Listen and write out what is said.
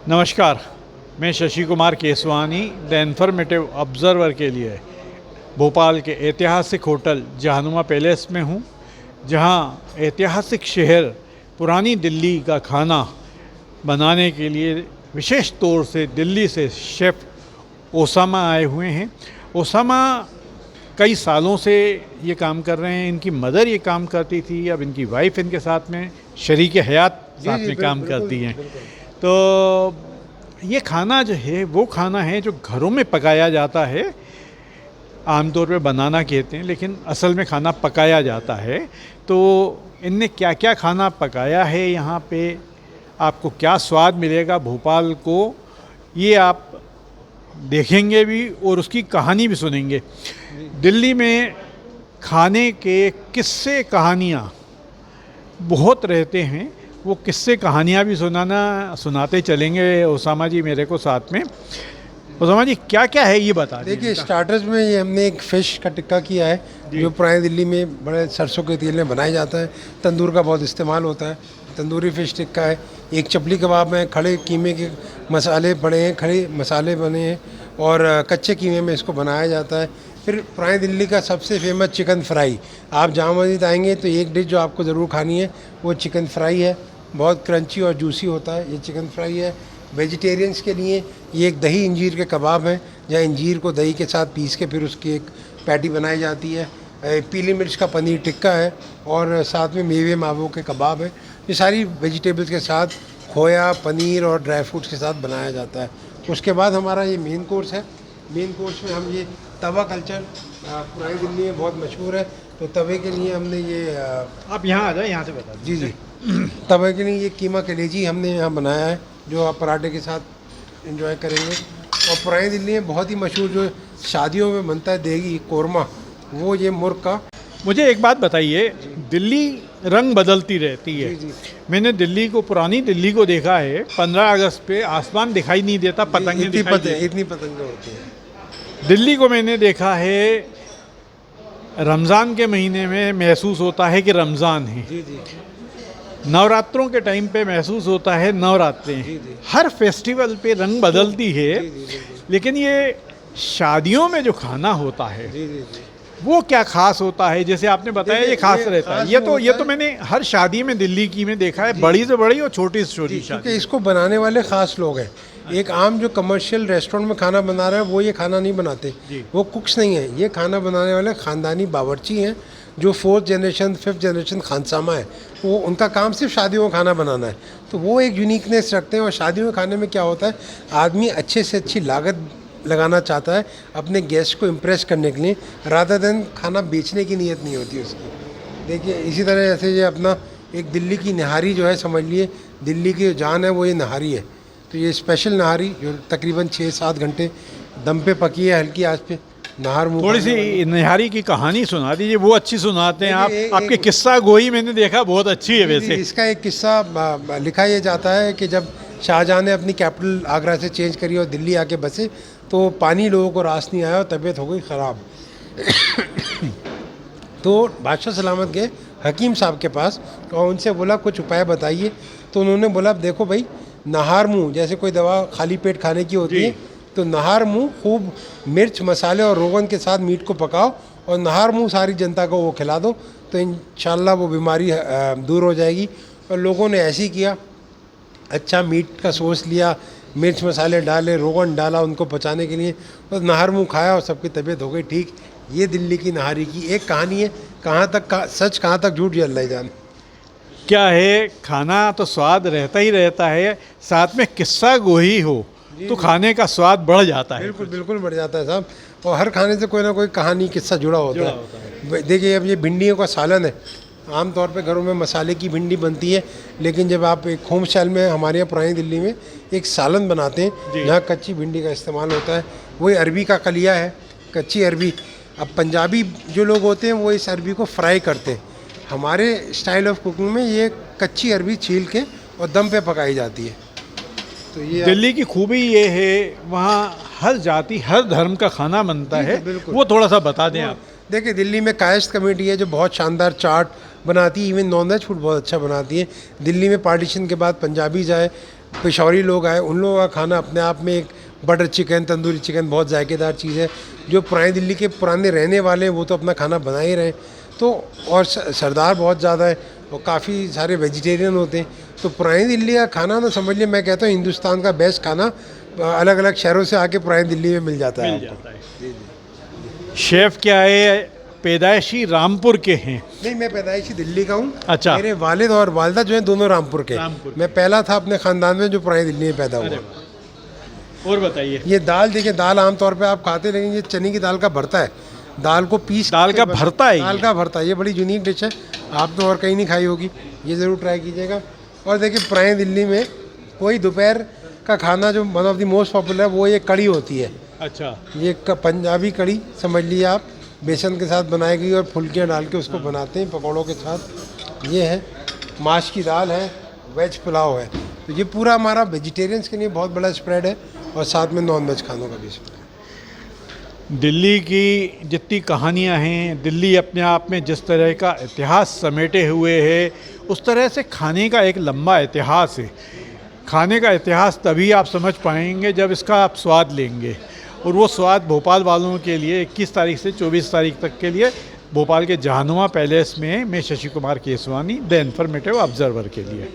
नमस्कार, मैं Shashi Kumar Keswani the informative observer के लिए भोपाल के ऐतिहासिक होटल जहानुमा पैलेस में हूँ, जहाँ ऐतिहासिक शहर पुरानी दिल्ली का खाना बनाने के लिए विशेष तौर से दिल्ली से शेफ़ ओसामा आए हुए हैं। ओसामा कई सालों से ये काम कर रहे हैं। इनकी मदर ये काम करती थी, अब इनकी वाइफ इनके साथ में शरीक हयात साथ में काम करती हैं। तो ये खाना जो है वो खाना है जो घरों में पकाया जाता है। आमतौर पे बनाना कहते हैं, लेकिन असल में खाना पकाया जाता है। तो इनने क्या क्या खाना पकाया है यहाँ पे, आपको क्या स्वाद मिलेगा भोपाल को, ये आप देखेंगे भी और उसकी कहानी भी सुनेंगे। दिल्ली में खाने के किस्से कहानियाँ बहुत रहते हैं, वो किस्से कहानियाँ भी सुनाते चलेंगे ओसामा जी मेरे को साथ में। ओसामा जी क्या क्या है ये बता दीजिए। देखिए, स्टार्टर्स में ये हमने एक फ़िश का टिक्का किया है जो पुरानी दिल्ली में बड़े सरसों के तेल में बनाया जाता है। तंदूर का बहुत इस्तेमाल होता है। तंदूरी फ़िश टिक्का है। एक चपली कबाब में खड़े कीमे के मसाले पड़े हैं, खड़े मसाले बने हैं और कच्चे कीमे में इसको बनाया जाता है। फिर पुरानी दिल्ली का सबसे फेमस चिकन फ्राई। आप जामा मस्जिद आएंगे तो एक डिश जो आपको ज़रूर खानी है वो चिकन फ्राई है। बहुत क्रंची और जूसी होता है ये चिकन फ्राई है। वेजिटेरियंस के लिए ये एक दही इंजीर के कबाब हैं, जहाँ इंजीर को दही के साथ पीस के फिर उसकी एक पैटी बनाई जाती है। पीली मिर्च का पनीर टिक्का है और साथ में मेवे मावों के कबाब हैं। ये सारी वेजिटेबल्स के साथ खोया, पनीर और ड्राई फ्रूट्स के साथ बनाया जाता है। उसके बाद हमारा ये मेन कोर्स है। मेन कोर्स में हम ये तवा कल्चर पुरानी दिल्ली में बहुत मशहूर है, तो तवे के लिए हमने ये आप यहाँ आ जाए, यहाँ से बता जी जी तवे के लिए ये कीमा कलेजी हमने यहाँ बनाया है जो आप पराठे के साथ एंजॉय करेंगे। और पुरानी दिल्ली में बहुत ही मशहूर जो शादियों में बनता है देगी कोरमा, वो ये मुर्ग का। मुझे एक बात बताइए, दिल्ली रंग बदलती रहती है। मैंने दिल्ली को, पुरानी दिल्ली को देखा है, 15 अगस्त पे आसमान दिखाई नहीं देता, पतंगे दिखाई देती हैं। इतनी पतंगे होती हैं। दिल्ली को मैंने देखा है रमज़ान के महीने में महसूस होता है कि रमज़ान है। जी जी नवरात्रों के टाइम पे महसूस होता है नवरात्रे। हर फेस्टिवल पे रंग बदलती है। लेकिन ये शादियों में जो खाना होता है वो क्या खास होता है? जैसे आपने बताया ये खास रहता है। ये तो मैंने हर शादी में दिल्ली की में देखा है, बड़ी से बड़ी और छोटी से छोटी शादी। क्योंकि इसको बनाने वाले ख़ास लोग हैं। एक आम जो कमर्शियल रेस्टोरेंट में खाना बना रहे हैं वो ये खाना नहीं बनाते, वो कुक्स नहीं है। ये खाना बनाने वाले ख़ानदानी बावर्ची हैं जो 4th जनरेशन 5th जनरेशन खानसामा है। वो उनका काम सिर्फ शादियों में खाना बनाना है, तो वो एक यूनिकनेस रखते हैं। और शादियों में खाने में क्या होता है, आदमी अच्छे से अच्छी लागत लगाना चाहता है अपने गेस्ट को इम्प्रेस करने के लिए, रादर देन खाना बेचने की नीयत नहीं होती उसकी। देखिए, इसी तरह जैसे ये अपना एक दिल्ली की नहारी जो है, समझ लिए दिल्ली की जान है वो ये नहारी है। तो ये स्पेशल नहारी जो तकरीबन 6-7 घंटे दम पे पकी है हल्की आंच पे। नहार मुँह थोड़ी सी निहारी की कहानी सुना दीजिए, वो अच्छी सुनाते हैं आप। आपके किस्सा गोई मैंने देखा बहुत अच्छी है वैसे। इसका एक किस्सा लिखा ये जाता है कि जब शाहजहाँ ने अपनी कैपिटल आगरा से चेंज करी और दिल्ली आके बसे, तो पानी लोगों को रास नहीं आया और तबीयत हो गई ख़राब। तो बादशाह सलामत गए हकीम साहब के पास और उनसे बोला कुछ उपाय बताइए। तो उन्होंने बोला देखो भाई, नहार मुँह जैसे कोई दवा खाली पेट खाने की होती है, तो नहार मुँह खूब मिर्च मसाले और रोगन के साथ मीट को पकाओ और नहार मुँह सारी जनता को वो खिला दो, तो इंशाल्लाह वो बीमारी दूर हो जाएगी। और लोगों ने ऐसे ही किया। अच्छा मीट का सॉस लिया, मिर्च मसाले डाले, रोगन डाला उनको पचाने के लिए, और नहार मुँह खाया और सबकी तबीयत हो गई ठीक। ये दिल्ली की नहारी की एक कहानी है। कहाँ तक सच, कहाँ तक झूठ, ये अल्लाह ही जाने। क्या है, खाना तो स्वाद रहता ही रहता है, साथ में किस्सा गोही हो तो खाने का स्वाद बढ़ जाता है। बिल्कुल बिल्कुल बढ़ जाता है साहब। और हर खाने से कोई ना कोई कहानी किस्सा जुड़ा होता है। देखिए, अब ये भिंडियों का सालन है। आमतौर पे घरों में मसाले की भिंडी बनती है, लेकिन जब आप एक होम स्टाइल में हमारे यहाँ पुरानी दिल्ली में एक सालन बनाते हैं जहाँ कच्ची भिंडी का इस्तेमाल होता है। वही अरबी का कलिया है, कच्ची अरबी। अब पंजाबी जो लोग होते हैं वो इस अरबी को फ्राई करते हैं। हमारे स्टाइल ऑफ कुकिंग में ये कच्ची अरबी छील के और दम पे पकाई जाती है। तो ये दिल्ली की खूबी ये है, वहाँ हर जाति हर धर्म का खाना बनता है। वो थोड़ा सा बता दें आप। देखिए, दिल्ली में कायस्थ कमेटी है जो बहुत शानदार चाट बनाती है, इवन नॉन वेज फूड बहुत अच्छा बनाती है। दिल्ली में पार्टीशन के बाद पंजाबीज आए, पेशौरी लोग आए, उन लोगों का खाना अपने आप में एक बटर चिकन, तंदूरी चिकन बहुत जायकेदार चीज़ है। जो पुरानी दिल्ली के पुराने रहने वाले हैं वो तो अपना खाना बना ही रहे हैं। तो और सरदार बहुत ज़्यादा है और काफ़ी सारे वेजिटेरियन होते हैं। तो पुरानी दिल्ली का खाना ना समझ लिया, मैं कहता हूँ हिंदुस्तान का बेस्ट खाना अलग अलग शहरों से आके पुरानी दिल्ली में मिल जाता है आपको। शेफ़ क्या है, पैदाइशी रामपुर के हैं? नहीं, मैं पैदाइशी दिल्ली का हूँ। अच्छा। मेरे वालिद और वालिदा जो हैं दोनों रामपुर के। मैं पहला था अपने ख़ानदान में जो पुरानी दिल्ली में पैदा हुआ। और बताइए। ये दाल देखिए, दाल आमतौर पे आप खाते, लेकिन ये चने की दाल का भरता है। दाल को पीस दाल का भरता है ये? दाल का भरता है। ये बड़ी यूनिक डिश है, आप तो और कहीं नहीं खाई होगी, ये ज़रूर ट्राई कीजिएगा। और देखिए पुरानी दिल्ली में कोई दोपहर का खाना जो one of the most popular है वो ये कड़ी होती है। अच्छा। ये पंजाबी कड़ी समझ लीजिए आप, बेसन के साथ बनाई गई और फुल्कियाँ डाल के उसको बनाते हैं पकौड़ों के साथ। ये है माश की दाल है, वेज पुलाव है। तो ये पूरा हमारा वेजिटेरियंस के लिए बहुत बड़ा स्प्रेड है और साथ में नॉन वेज खानों का भी स्प्रेड है। दिल्ली की जितनी कहानियाँ हैं, दिल्ली अपने आप में जिस तरह का इतिहास समेटे हुए है, उस तरह से खाने का एक लंबा इतिहास है। खाने का इतिहास तभी आप समझ पाएंगे जब इसका आप स्वाद लेंगे, और वो स्वाद भोपाल वालों के लिए 21 तारीख से 24 तारीख तक के लिए भोपाल के जहानुमा पैलेस में मैं Shashi Kumar Keswani, the informative observer के लिए।